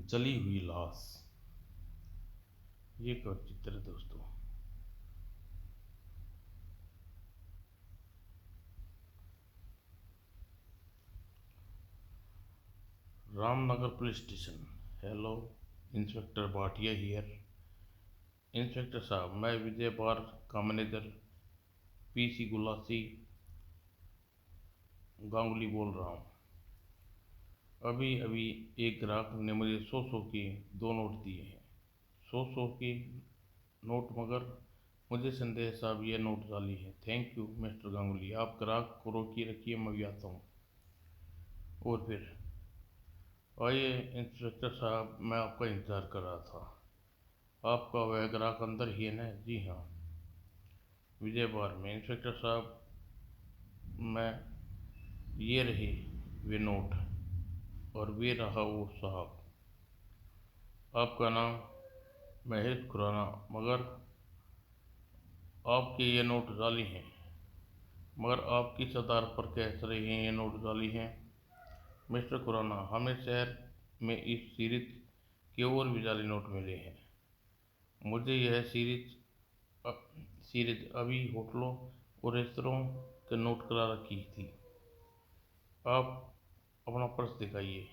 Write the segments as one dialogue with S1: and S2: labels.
S1: जली हुई लाश। ये क्या चित्र है दोस्तों। Ramnagar police station. Hello, inspector Bhatia here. Inspector साहब, मैं विजय बार का मैनेजर पीसी गुलासी गांगुली बोल रहा हूँ। अभी अभी एक ग्राहक ने मुझे 100 के 2 नोट दिए हैं। 100 के नोट, मगर मुझे संदेह है साहब ये नोट जाली है। थैंक यू मिस्टर गांगुली, आप ग्राहक को रोकिए रखिए, मैं भी आता हूँ। और फिर आइए इंस्पेक्टर साहब, मैं आपका इंतज़ार कर रहा था। आपका वह ग्राहक अंदर ही है ना? जी हाँ। विजय बार में इंस्पेक्टर साहब, मैं ये रहे वे नोट और वे रहा वो साहब। आपका नाम महेश खुराना, मगर आपके ये नोट जाली हैं। मगर आप किस आधार पर कह रहे हैं ये नोट जाली हैं? मिस्टर खुराना, हमें शहर में इस सीरीज के और भी जाली नोट मिले हैं। मुझे यह सीरीज अभी होटलों और रेस्तरों के नोट करा रखी थी। आप अपना पर्स दिखाइए।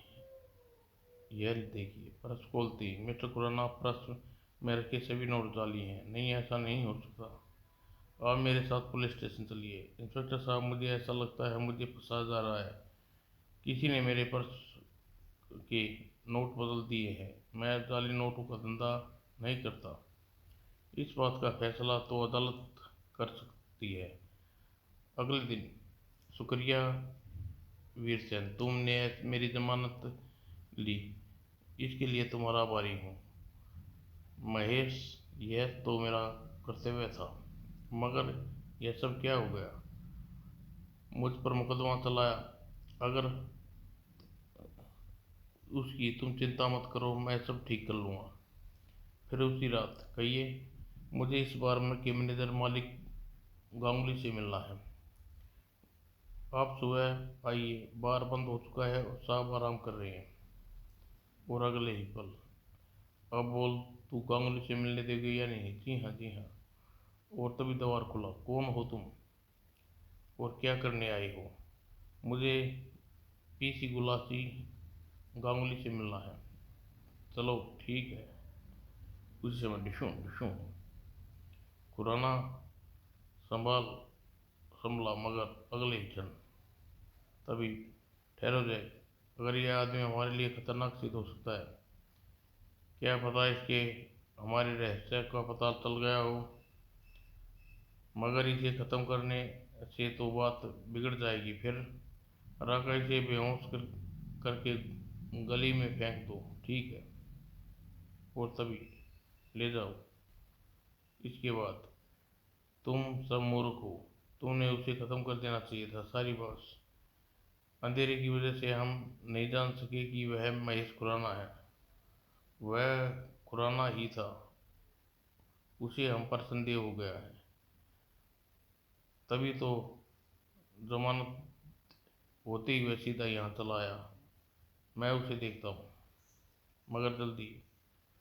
S1: यह देखिए, पर्स खोलते ही मिस्टर खुराना, पर्स में रखे सभी नोट जाली हैं। नहीं, ऐसा नहीं हो सकता। आप मेरे साथ पुलिस स्टेशन चलिए। इंस्पेक्टर साहब, मुझे ऐसा लगता है मुझे फंसाया जा रहा है। किसी ने मेरे पर्स के नोट बदल दिए हैं। मैं जाली नोटों का धंधा नहीं करता। इस बात का फैसला तो अदालत कर सकती है। अगले दिन। शुक्रिया वीरचंद, तुमने मेरी जमानत ली, इसके लिए तुम्हारा आभारी हूँ। महेश, यह तो मेरा कर्तव्य था, मगर यह सब क्या हो गया? मुझ पर मुकदमा चलाया। अगर उसकी तुम चिंता मत करो, मैं सब ठीक कर लूँगा। फिर उसी रात। कहिए। मुझे इस बार के मैनेजर मालिक गांगुली से मिलना है। आप सुबह आइए, बार बंद हो चुका है और साहब आराम कर रहे हैं। और अगले ही पल। अब बोल, तू गांगुली से मिलने देगी या नहीं? जी हाँ, जी हाँ। और तभी द्वार खुला। कौन हो तुम और क्या करने आए हो? मुझे पीसी गुलासी गांगुली से मिलना है। चलो ठीक है। उसी समय डिशूं डिशूं खुराना संभाल संभला, मगर अगले ही क्षण। तभी। ठहरो जय, अगर यह आदमी हमारे लिए खतरनाक सिद्ध हो सकता है। क्या पता इसके हमारे रहस्य का पता चल गया हो, मगर इसे ख़त्म करने से तो बात बिगड़ जाएगी। फिर राका इसे बेहोश करके गली में फेंक दो। ठीक है। और तभी। ले जाओ। इसके बाद। तुम सब मूर्ख हो। तुमने उसे ख़त्म कर देना चाहिए था। सारी बात। अंधेरे की वजह से हम नहीं जान सके कि वह महेश खुराना है। वह खुराना ही था। उसे हम पर संदेह हो गया है। तभी तो जमानत होते ही वह सीधा यहाँ चला आया। मैं उसे देखता हूँ, मगर जल्दी।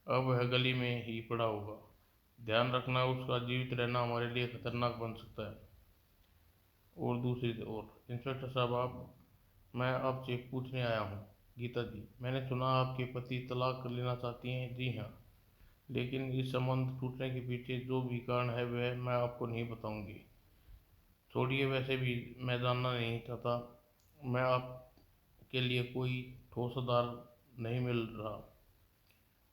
S1: अब वह गली में ही पड़ा होगा। ध्यान रखना, उसका जीवित रहना हमारे लिए खतरनाक बन सकता है। और दूसरी ओर। इंस्पेक्टर साहब, मैं आपसे पूछने आया हूँ। गीता जी, मैंने सुना आपके पति तलाक लेना चाहती हैं। जी हाँ, लेकिन इस संबंध टूटने के पीछे जो भी कारण है वह मैं आपको नहीं बताऊंगी। छोड़िए, वैसे भी मैं जानना नहीं चाहता। मैं आपके लिए कोई ठोस आधार नहीं मिल रहा।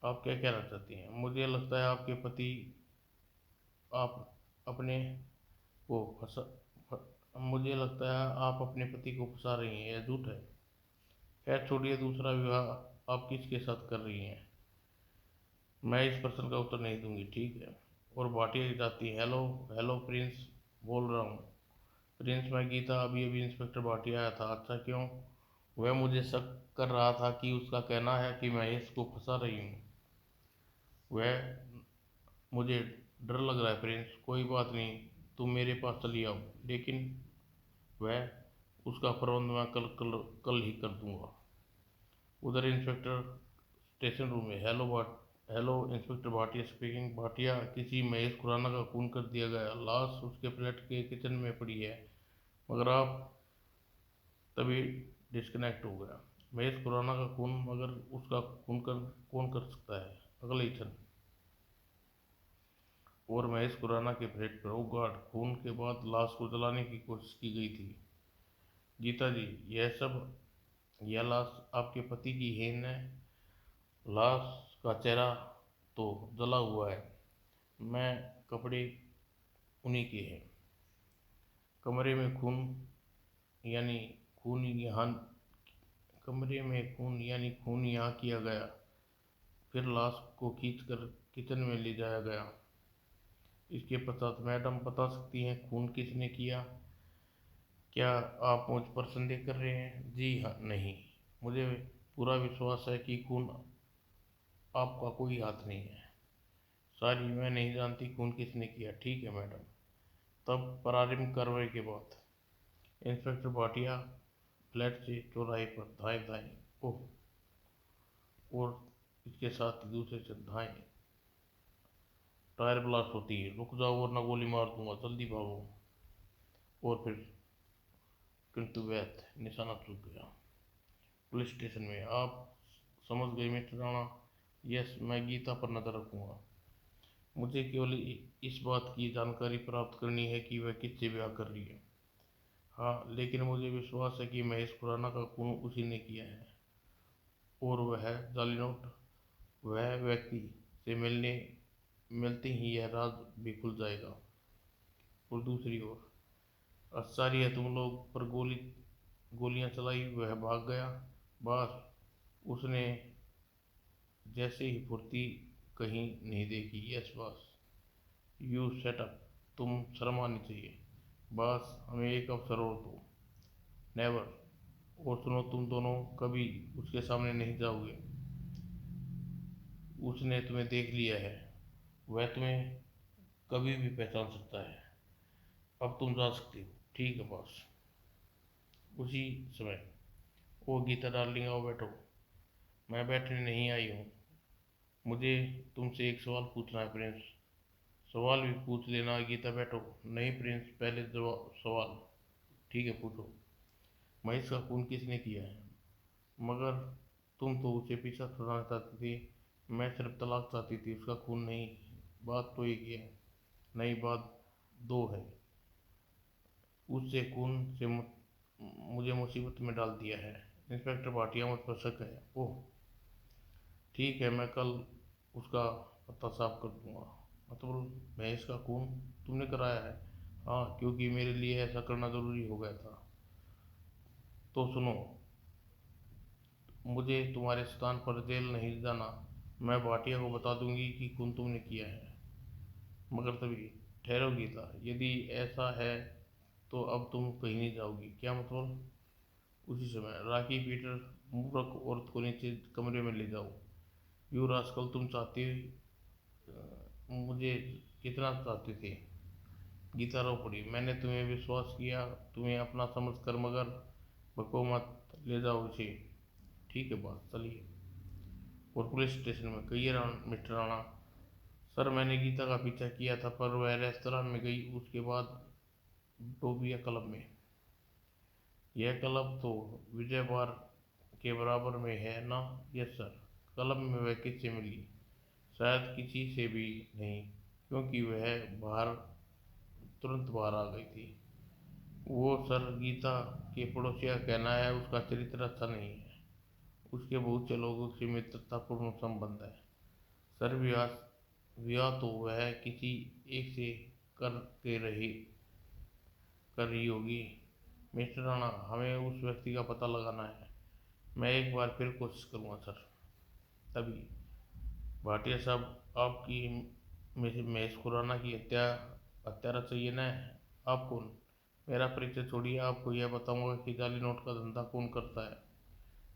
S1: आप क्या कहना चाहती हैं? मुझे लगता है आपके पति आप अपने को फंसा मुझे लगता है आप अपने पति को फंसा रही हैं। यह झूठ है। खैर छोड़िए, दूसरा विवाह आप किसके साथ कर रही हैं? मैं इस प्रश्न का उत्तर नहीं दूंगी, ठीक है। और भाटिया जाती है। हेलो हेलो प्रिंस बोल रहा हूँ। प्रिंस, मैं गीता, अभी अभी इंस्पेक्टर भाटिया आया था। अच्छा, क्यों? वह मुझे शक कर रहा था कि उसका कहना है कि महेश को फंसा रही हूँ। वह मुझे डर लग रहा है प्रिंस। कोई बात नहीं, तुम मेरे पास चली आओ। लेकिन वह उसका प्रबंध मैं कल कल कल ही कर दूंगा। उधर इंस्पेक्टर स्टेशन रूम में। Hello inspector Bhatia speaking. Bhatia, किसी महेश खुराना का खून कर दिया गया। लाश उसके फ्लैट के किचन में पड़ी है, मगर आप तभी डिस्कनेक्ट हो गया। महेश खुराना का खून, मगर उसका कौन कर सकता है? अगले ही क्षण और महेश खुराना के फ्लैट पर, ओ गॉड, खून के बाद लाश को जलाने की कोशिश की गई थी। गीता जी, यह लाश आपके पति की है? लाश का चेहरा तो जला हुआ है, मैं कपड़े उन्हीं के हैं। कमरे में खून यानी खून यहाँ कमरे में खून यहाँ किया गया, फिर लाश को खींचकर किचन में ले जाया गया। इसके पश्चात मैडम बता सकती हैं खून किसने किया? क्या आप मुझ पर संदेह कर रहे हैं? जी हाँ, नहीं, मुझे पूरा विश्वास है कि खून आपका कोई हाथ नहीं है। सॉरी, मैं नहीं जानती खून किसने किया। ठीक है मैडम। तब प्रारंभिक कार्रवाई के बाद इंस्पेक्टर भाटिया फ्लैट से चौराहे पर धाए धाए ओह और इसके साथ दूसरे से धाए। टायर ब्लास्ट होती है, रुक जाओ वरना गोली मार दूंगा, जल्दी भागो। और फिर किंतु व्यर्थ, निशाना चूक गया। पुलिस स्टेशन में, आप समझ गए मिस्टर राणा? यस, मैं गीता पर नजर रखूंगा। मुझे केवल इस बात की जानकारी प्राप्त करनी है कि वह किससे ब्याह कर रही है। हाँ, लेकिन मुझे विश्वास है कि महेश खुराना का खून उसी ने किया है। और वह जाली नोट, वह व्यक्ति से मिलते ही यह राज भी खुल जाएगा। और दूसरी ओर, आश्चर्य है तुम लोग पर गोलियां चलाई, वह भाग गया। बस, उसने जैसे ही फुर्ती कहीं नहीं देखी। Yes boss, you set up. तुम शर्म आनी चाहिए। बस, हमें एक अवसर और दो। नेवर। और सुनो, तुम दोनों कभी उसके सामने नहीं जाओगे। उसने तुम्हें देख लिया है, वह तुम्हें कभी भी पहचान सकता है। अब तुम जा सकते हो। ठीक है बॉस। उसी समय, ओ गीता डार्लिंग, आओ बैठो। मैं बैठने नहीं आई हूँ, मुझे तुमसे एक सवाल पूछना है प्रिंस। सवाल भी पूछ लेना गीता, बैठो। नहीं प्रिंस, पहले जवाब सवाल। ठीक है, पूछो। महेश का खून किसने किया है? मगर तुम तो उसे पीछा छुड़ाना चाहती थी। मैं सिर्फ तलाक चाहती थी, उसका खून नहीं। बात तो एक ही है। नहीं, बात दो है। उससे खून से मुझे मुसीबत में डाल दिया है। इंस्पेक्टर भाटिया, मुझ पर शक है। ओह ठीक है, मैं कल उसका पता साफ कर दूंगा। मतलब महेश का खून तुमने कराया है? हाँ, क्योंकि मेरे लिए ऐसा करना ज़रूरी हो गया था। तो सुनो, मुझे तुम्हारे स्थान पर जेल नहीं जाना। मैं भाटिया को बता दूंगी कि खून तुमने किया है। मगर तभी, ठहरो गीता, यदि ऐसा है तो अब तुम कहीं नहीं जाओगी। क्या मतलब? उसी समय, राखी, पीटर, मूर्ख औरत को नीचे कमरे में ले जाओ। यू रास्कल, तुम चाहते मुझे कितना चाहते थे? गीता रो पड़ी। मैंने तुम्हें विश्वास किया, तुम्हें अपना समझ कर, मगर बको मत, ले जाओ इसे। ठीक है बॉस, चलिए। और पुलिस स्टेशन में, कहिए मिस्टर राणा। सर, मैंने गीता का पीछा किया था, पर वह रेस्तरां में गई, उसके बाद डोबिया क्लब में। यह क्लब तो विजय बार के बराबर में है ना? Yes sir. क्लब में वह किससे मिली? शायद किसी से भी नहीं, क्योंकि वह तुरंत बाहर आ गई थी। वो सर, गीता के पड़ोसी का कहना है उसका चरित्र अच्छा नहीं है। उसके बहुत से लोगों से मित्रतापूर्ण संबंध है। सर, विवाह तो वह किसी एक से कर के रही कर रही होगी। मिस्टर राणा, हमें उस व्यक्ति का पता लगाना है। मैं एक बार फिर कोशिश करूँगा सर। तभी, भाटिया साहब, आपकी महेश खुराना की हत्यारा चाहिए न? आप कौन? मेरा परिचय छोड़िए, आपको यह बताऊंगा कि जाली नोट का धंधा कौन करता है।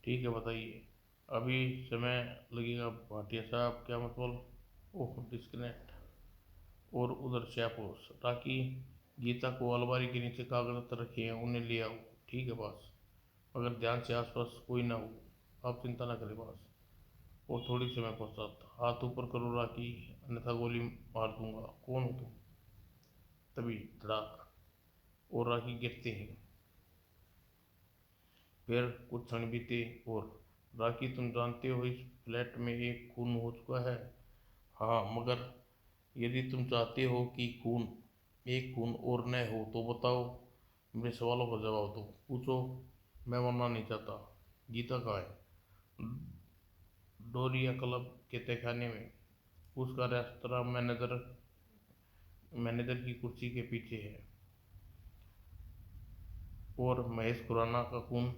S1: ठीक है, बताइए। अभी समय लगेगा भाटिया साहब। क्या मतलब? ओह, डिस्कनेक्ट। और उधर श्यापोश, ताकि गीता को अलमारी के नीचे कागज रखे हैं, उन्हें ले आओ। ठीक है बॉस, मगर ध्यान से, आसपास कोई ना हो। आप चिंता ना करें बॉस। और थोड़ी समय पश्चात, हाथ ऊपर करो राखी, अन्यथा गोली मार दूंगा। कौन हो तुम? तभी धड़ाक, और राखी गिरते ही। फिर कुछ क्षण बीते और, राखी तुम जानते हो इस फ्लैट में एक खून हो चुका है। हाँ, मगर यदि तुम चाहते हो कि एक खून और न हो तो बताओ, मेरे सवालों का जवाब दो। पूछो। मैं मरना नहीं चाहता। गीता कहाँ है? डोरिया क्लब के तहखाने में। उसका रेस्तरा मैनेजर की कुर्सी के पीछे है। और महेश खुराना का खून,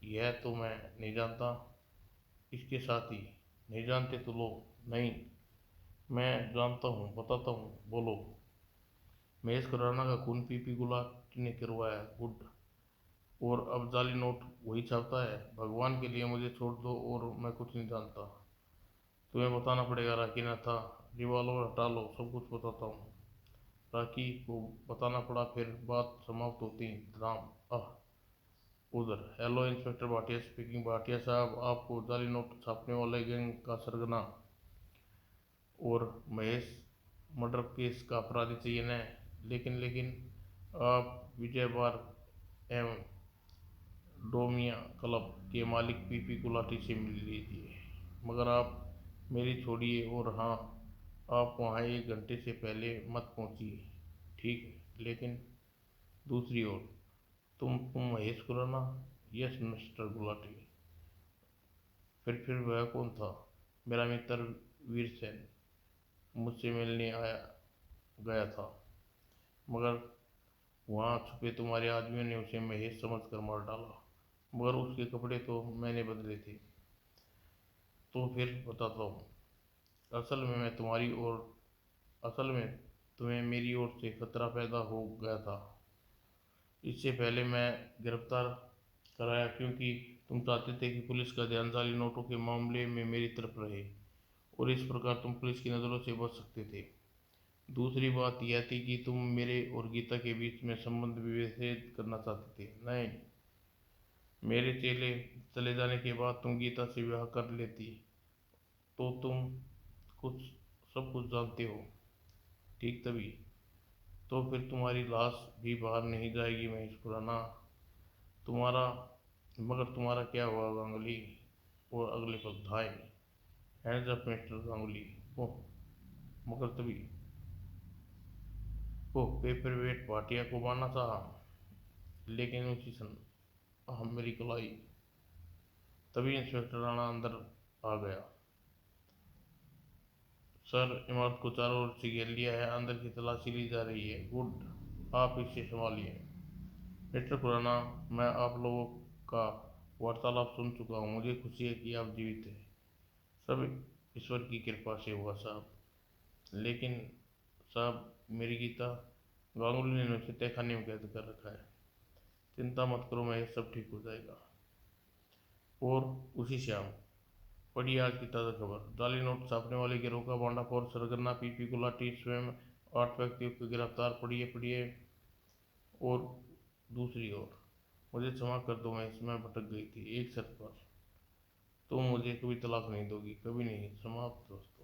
S1: यह तो मैं नहीं जानता। इसके साथ ही, नहीं जानते तो लो। नहीं, मैं जानता हूँ, बताता हूँ, बोलो। महेश खुराना का खून पीपी गुलाटी ने करवाया। गुड। और अब जाली नोट वही छापता है। भगवान के लिए मुझे छोड़ दो, और मैं कुछ नहीं जानता। तुम्हें बताना पड़ेगा, राखी न था। रिवॉल्वर हटा लो, सब कुछ बताता हूँ। राखी को बताना पड़ा, फिर बात समाप्त होती। राम आह उधर। Hello, inspector Bhatia speaking. Bhatia साहब, आपको जाली नोट छापने वाले गैंग का सरगना और महेश मर्डर केस का अपराधी चाहिए न? लेकिन आप विजय बार एवं डोमिया क्लब के मालिक पीपी गुलाटी से मिल लीजिए। मगर आप मेरी छोड़िए, और हाँ, आप वहाँ 1 घंटे से पहले मत पहुँचिए, ठीक है? लेकिन दूसरी ओर, तुम महेश खुराना? Yes mister Gulati. फिर वह कौन था? मेरा मित्र वीरसेन मुझसे मिलने आया गया था, मगर वहाँ छुपे तुम्हारे आदमियों ने उसे महेश समझकर मार डाला। मगर उसके कपड़े तो मैंने बदले थे। तो फिर बताता हूँ। असल में मैं तुम्हारी ओर असल में तुम्हें मेरी ओर से खतरा पैदा हो गया था। इससे पहले मैं गिरफ्तार कराया, क्योंकि तुम चाहते थे कि पुलिस का ध्यान जाली नोटों के मामले में मेरी तरफ रहे, और इस प्रकार तुम पुलिस की नज़रों से बच सकते थे। दूसरी बात यह थी कि तुम मेरे और गीता के बीच में संबंध विच्छेद करना चाहते थे। नहीं, मेरे चले जाने के बाद तुम गीता से विवाह कर लेती तो तुम कुछ सब कुछ जानते हो, ठीक? तभी तो फिर तुम्हारी लाश भी बाहर नहीं जाएगी महेश खुराना। तुम्हारा मगर तुम्हारा क्या हुआ गांगुली? और अगले पल धाय। Hands up mister Ganguly. Oh, मगर तभी, ओह, पेपर वेट भाटिया को मारना चाहा, लेकिन उसी क्षण मेरी कलाई। तभी इंस्पेक्टर राणा अंदर आ गया। सर, इमारत को चारों ओर से घेर लिया है, अंदर की तलाशी ली जा रही है। गुड, आप इसे संभालिए। मिस्टर खुराना, मैं आप लोगों का वार्तालाप सुन चुका हूँ। मुझे खुशी है कि आप जीवित हैं। सब ईश्वर की कृपा से हुआ साहब। लेकिन साहब, मेरी गीता? गांगुली ने उसे तहखाने में कैद कर रखा है। चिंता मत करो महेश, सब ठीक हो जाएगा। और उसी शाम पढ़िए आज की ताज़ा खबर। जाली नोट छापने वाले गिरोह का भांडाफोड़ सरगना पीपी गुलाटी स्वयं 8 व्यक्तियों को गिरफ्तार। पढ़िए। और दूसरी ओर, मुझे क्षमा कर दो महेश, मैं भटक गई थी। एक शर्त पर, तुम मुझे कभी तलाक नहीं दोगी। कभी नहीं। समाप्त दोस्तों।